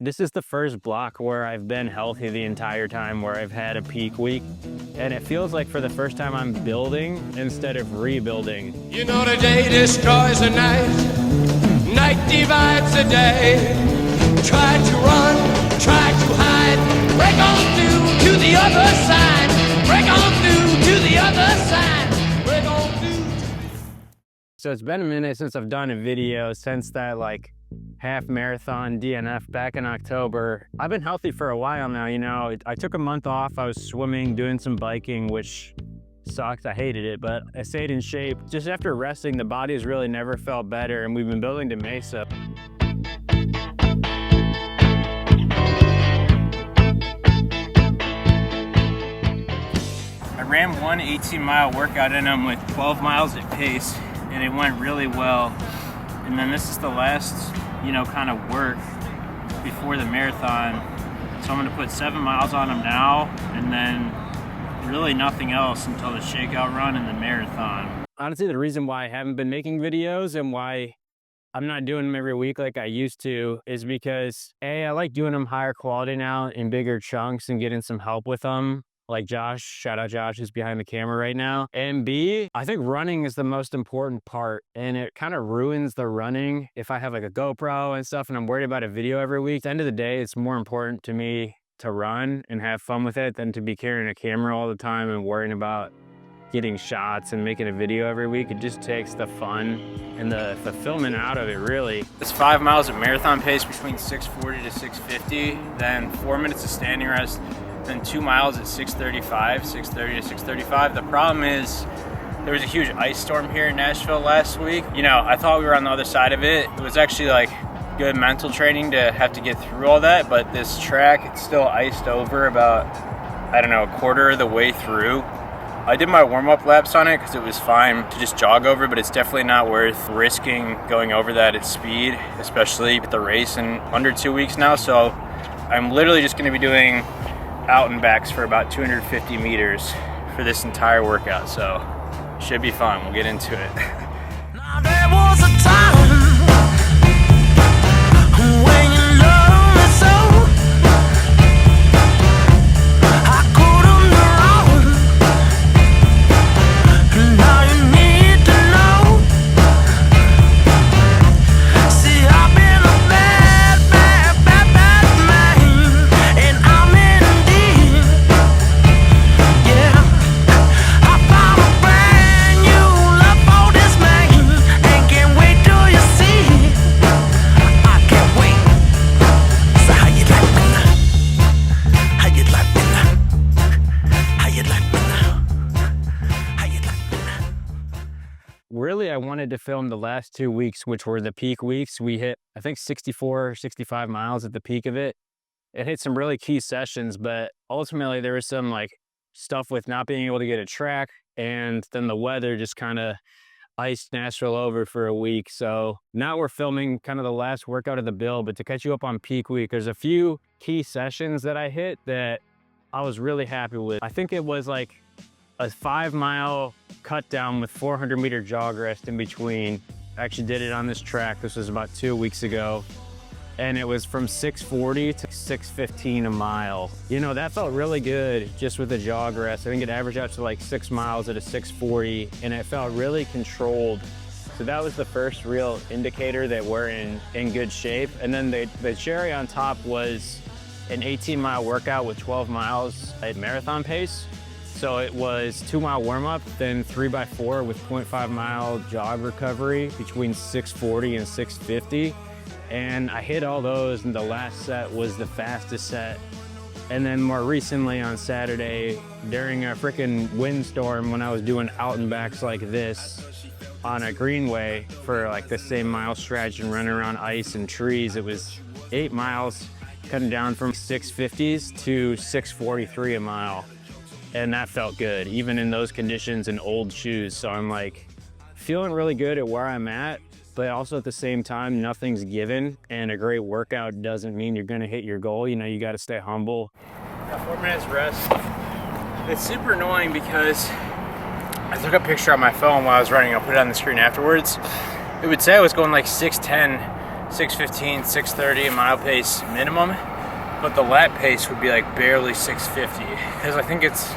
This is the first block where I've been healthy the entire time, where I've had a peak week. And it feels like for the first time I'm building instead of rebuilding. You know the day destroys the night, night divides the day. Try to run, try to hide, break on through to the other side, break on through to the other side, break on through. So it's been a minute since I've done a video since that like half marathon DNF back in October. I've been healthy for a while now, you know. I took a month off. I was swimming, doing some biking, which sucked. I hated it, but I stayed in shape. Just after resting, the body has really never felt better, and we've been building to Mesa. I ran one 18-mile workout in them with 12 miles at pace, and it went really well. And then this is the last, you know, kind of work before the marathon. So I'm gonna put 7 miles on them now, and then really nothing else until the shakeout run and the marathon. Honestly, the reason why I haven't been making videos and why I'm not doing them every week like I used to is because A, I like doing them higher quality now in bigger chunks and getting some help with them. Like Josh, shout out Josh, who's behind the camera right now. And B, I think running is the most important part, and it kind of ruins the running if I have like a GoPro and stuff and I'm worried about a video every week. At the end of the day, it's more important to me to run and have fun with it than to be carrying a camera all the time and worrying about getting shots and making a video every week. It just takes the fun and the fulfillment out of it, really. It's 5 miles at marathon pace between 6:40 to 6:50, then 4 minutes of standing rest, then 2 miles at 6:35 to 6:35. The problem is there was a huge ice storm here in Nashville last week. You know, I thought we were on the other side of it. It was actually like good mental training to have to get through all that, but this track, it's still iced over about, I don't know, a quarter of the way through. I did my warm-up laps on it because it was fine to just jog over, but it's definitely not worth risking going over that at speed, especially with the race in under 2 weeks now. So I'm literally just gonna be doing out and backs for about 250 meters for this entire workout, so should be fun. We'll get into it. Now there was a time when you loved me so, I couldn't run. Now you need to know. See, I've been a bad man, and I'm in deep. Yeah, I found a brand new love for this man, and can't wait till you see. I can't wait. So how you like me now? How you like me now? How you like me now? How you like me now? Really, I wanted to film the last 2 weeks, which were the peak weeks. We hit, I think, 64, 65 miles at the peak of it. It hit some really key sessions, but ultimately there was some like stuff with not being able to get a track, and then the weather just kind of iced Nashville over for a week. So now we're filming kind of the last workout of the build, but to catch you up on peak week, there's a few key sessions that I hit that I was really happy with. I think it was like a 5 mile cut down with 400 meter jog rest in between. I actually did it on this track. This was about 2 weeks ago. And it was from 6:40 to 6:15 a mile. You know, that felt really good just with the jog rest. I think it averaged out to like 6 miles at a 6:40, and it felt really controlled. So that was the first real indicator that we're in good shape. And then the cherry on top was an 18-mile workout with 12 miles at marathon pace. So it was 2 mile warm up, then 3x4 with 0.5 mile jog recovery between 6:40 and 6:50. And I hit all those, and the last set was the fastest set. And then more recently on Saturday, during a freaking windstorm, when I was doing out and backs like this on a greenway for like the same mile stretch and running around ice and trees, it was 8 miles, cutting down from 6:50s to 6:43 a mile. And that felt good, even in those conditions and old shoes. So I'm like feeling really good at where I'm at, but also at the same time, nothing's given, and a great workout doesn't mean you're gonna hit your goal. You know, you gotta stay humble. Got 4 minutes rest. It's super annoying because I took a picture on my phone while I was running. I'll put it on the screen afterwards. It would say I was going like 6:10, 6:15, 6:30 a mile pace minimum, but the lap pace would be like barely 6:50, because I think it's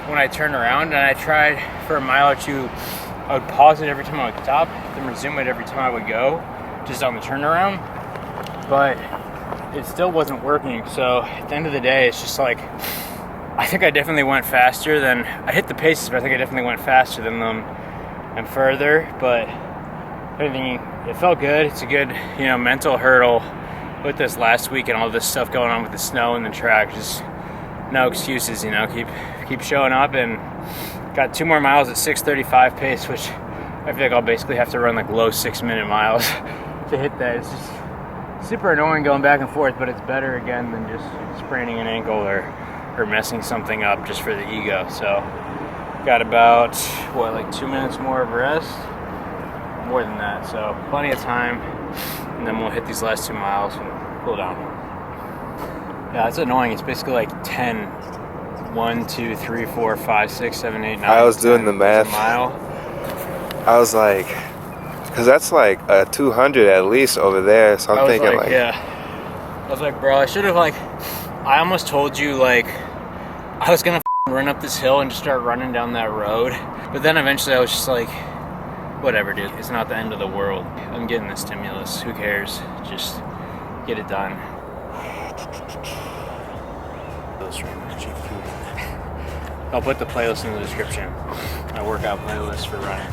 when I turn around and I tried for a mile or two, I would pause it every time I would stop, then resume it every time I would go, just on the turnaround, but it still wasn't working. So at the end of the day, it's just like, I think I definitely went faster than, I hit the paces, but I think I definitely went faster than them and further, but anything, it felt good. It's a good, mental hurdle with this last week and all this stuff going on with the snow and the track. Just no excuses, keep showing up, and got 2 more miles at 6:35 pace, which I feel like I'll basically have to run like low 6-minute miles to hit that. It's just super annoying going back and forth, but it's better again than just spraining an ankle or messing something up just for the ego. So got about 2 minutes more of rest, more than that, so plenty of time, and then we'll hit these last 2 miles and cool down. Yeah, it's annoying. It's basically like 10, 1, 2, 3, 4, 5, 6, 7, 8, 9. I was doing the math. A mile. I was like, because that's like a 200 at least over there. So I'm thinking like, yeah. I was like, bro, I should have I almost told you I was gonna run up this hill and just start running down that road, but then eventually I was just like, whatever, dude. It's not the end of the world. I'm getting the stimulus. Who cares? Just get it done. I'll put the playlist in the description. My workout playlist for running.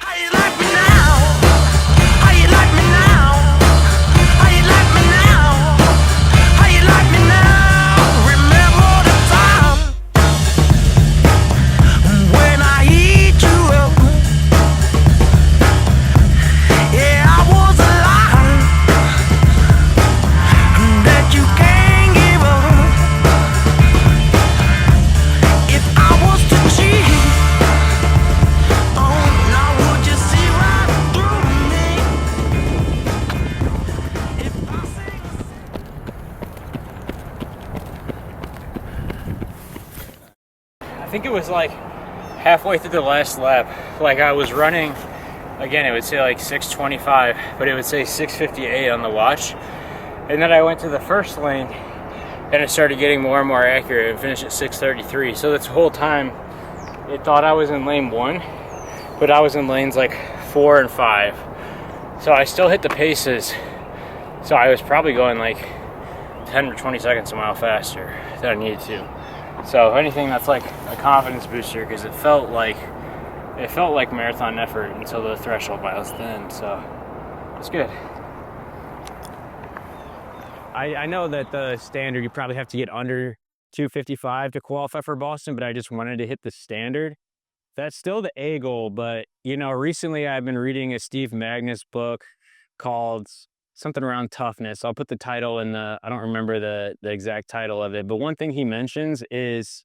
How you like me now? How you like me now? How you like me now? How you like me now? Remember the time when I eat you up? Yeah, I was alive that you can't give up. If I was to cheat, oh, now would you see right through me? If I say I think it was halfway through the last lap. I was running, again, it would say 6:25, but it would say 6:58 on the watch. And then I went to the first lane and it started getting more and more accurate and finished at 6:33. So this whole time it thought I was in lane 1, but I was in lanes 4 and 5. So I still hit the paces. So I was probably going 10 or 20 seconds a mile faster than I needed to. So if anything, that's a confidence booster, because it felt like marathon effort until the threshold miles then. So it's good. I know that the standard, you probably have to get under 255 to qualify for Boston, but I just wanted to hit the standard. That's still the A goal, but recently I've been reading a Steve Magnus book called something around toughness. I'll put the title in I don't remember the exact title of it, but one thing he mentions is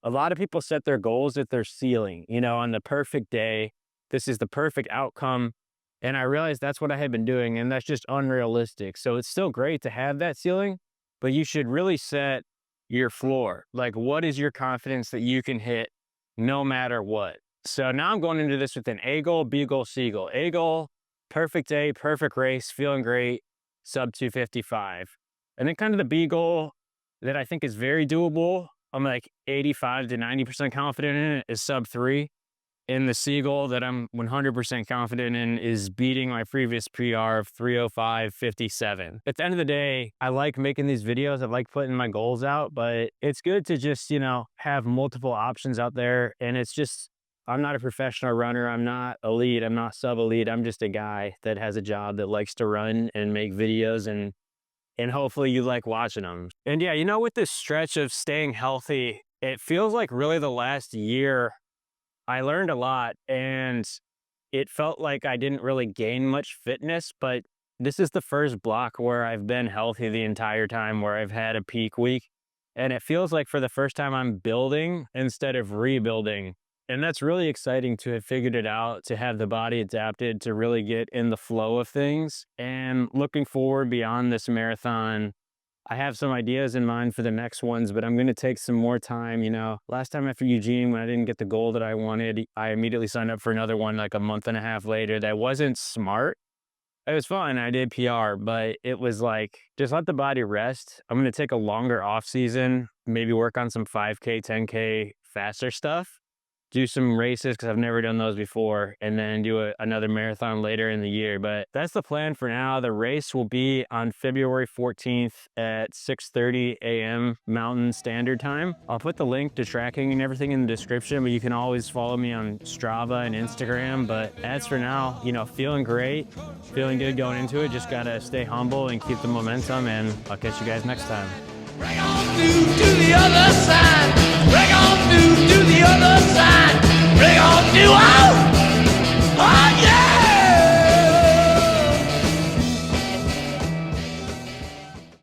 a lot of people set their goals at their ceiling, on the perfect day. This is the perfect outcome. And I realized that's what I had been doing, and that's just unrealistic. So it's still great to have that ceiling, but you should really set your floor. What is your confidence that you can hit no matter what? So now I'm going into this with an A goal, B goal, C goal. A goal, perfect day, perfect race, feeling great, sub 255. And then kind of the B goal that I think is very doable, I'm 85 to 90% confident in it, is sub 3. And the C goal that I'm 100% confident in is beating my previous PR of 3:05:57. At the end of the day, I like making these videos. I like putting my goals out, but it's good to just, have multiple options out there. And it's just, I'm not a professional runner. I'm not elite. I'm not sub-elite. I'm just a guy that has a job that likes to run and make videos, and hopefully you like watching them. And yeah, with this stretch of staying healthy, it feels like really the last year I learned a lot, and it felt like I didn't really gain much fitness, but this is the first block where I've been healthy the entire time, where I've had a peak week. And it feels like for the first time I'm building instead of rebuilding. And that's really exciting to have figured it out, to have the body adapted, to really get in the flow of things. And looking forward beyond this marathon, I have some ideas in mind for the next ones, but I'm going to take some more time. Last time after Eugene, when I didn't get the goal that I wanted, I immediately signed up for another one a month and a half later. That wasn't smart. It was fun. I did PR, but it was like, just let the body rest. I'm going to take a longer off season, maybe work on some 5K, 10K faster stuff, do some races because I've never done those before, and then do another marathon later in the year. But that's the plan for now. The race will be on February 14th at 6:30 a.m. Mountain Standard Time. I'll put the link to tracking and everything in the description, but you can always follow me on Strava and Instagram. But as for now, you know, feeling great, feeling good going into it. Just gotta stay humble and keep the momentum, and I'll catch you guys next time. Break on through to the other side.